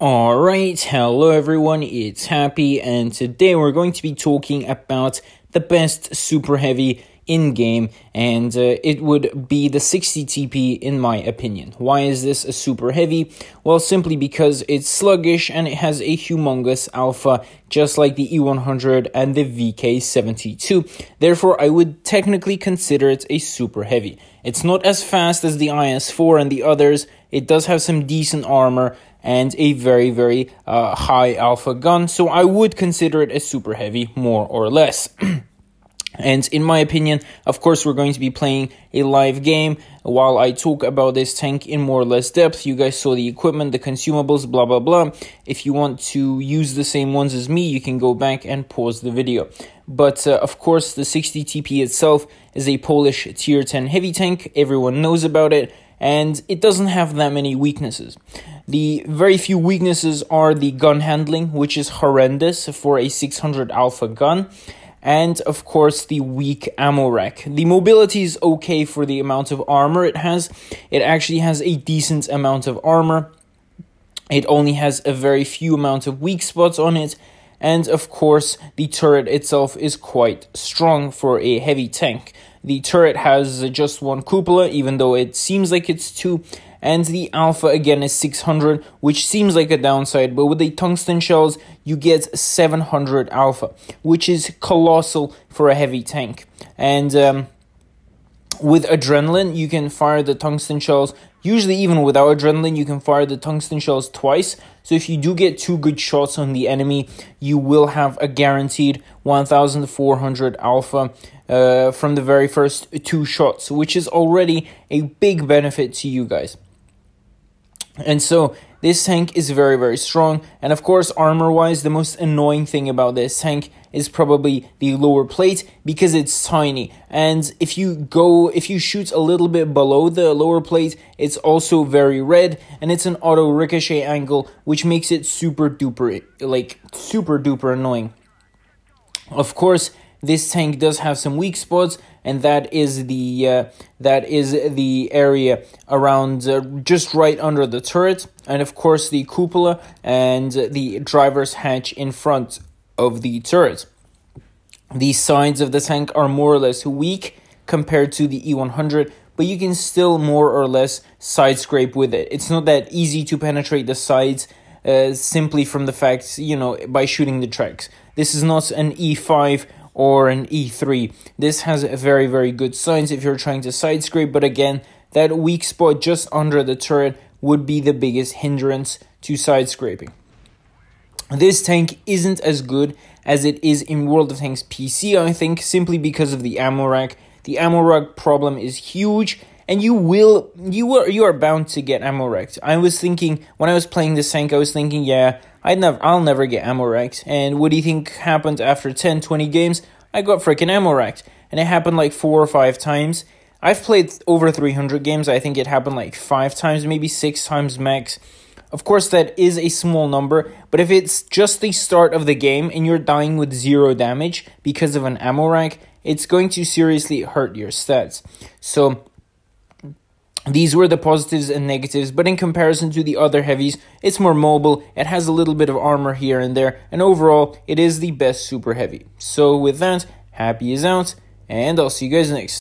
Alright, hello everyone, it's Happy, and today we're going to be talking about the best super heavy in-game, and it would be the 60 TP in my opinion. Why is this a super heavy? Well, simply because it's sluggish and it has a humongous alpha, just like the E100 and the VK72. Therefore, I would technically consider it a super heavy. It's not as fast as the IS-4 and the others. It does have some decent armor and a very high alpha gun, so I would consider it a super heavy, more or less. And in my opinion, of course, we're going to be playing a live game while I talk about this tank in more or less depth. You guys saw the equipment, the consumables, blah blah blah. If you want to use the same ones as me, you can go back and pause the video. But of course, the 60 TP itself is a Polish tier 10 heavy tank. Everyone knows about it, and it doesn't have that many weaknesses. The very few weaknesses are the gun handling, which is horrendous for a 600 alpha gun, and of course the weak ammo rack. The mobility is okay for the amount of armor it has. It actually has a decent amount of armor. It only has a very few amount of weak spots on it, and of course the turret itself is quite strong for a heavy tank. The turret has just one cupola, even though it seems like it's two, and the alpha again is 600, which seems like a downside, but with the tungsten shells you get 700 alpha, which is colossal for a heavy tank. And with adrenaline you can fire the tungsten shells. Usually even without adrenaline you can fire the tungsten shells twice, so if you do get two good shots on the enemy, you will have a guaranteed 1400 alpha from the very first two shots, which is already a big benefit to you guys. And so this tank is very strong, and of course armor wise the most annoying thing about this tank is probably the lower plate, because it's tiny, and if you shoot a little bit below the lower plate, it's also very red, and it's an auto ricochet angle, which makes it super duper annoying. Of course, this tank does have some weak spots, and that is the area around just right under the turret, and of course the cupola and the driver's hatch in front of the turret. The sides of the tank are more or less weak compared to the E100, but you can still more or less side scrape with it. It's not that easy to penetrate the sides simply from the fact, by shooting the tracks. This is not an E5 or an E3. This has very good sides if you're trying to side scrape, but again, that weak spot just under the turret would be the biggest hindrance to side scraping. This tank isn't as good as it is in World of Tanks PC, I think, simply because of the ammo rack. The ammo rack problem is huge, and you are bound to get ammo racked. I was thinking, when I was playing this tank, I was thinking, yeah, I'll never get ammo racked. And what do you think happened after 10-20 games? I got freaking ammo racked, and it happened like 4 or 5 times. I've played over 300 games. I think it happened like 5 times, maybe 6 times max. Of course, that is a small number, but if it's just the start of the game and you're dying with 0 damage because of an ammo rack, it's going to seriously hurt your stats. So these were the positives and negatives, but in comparison to the other heavies, it's more mobile, it has a little bit of armor here and there, and overall, it is the best super heavy. So with that, Happy is out, and I'll see you guys next.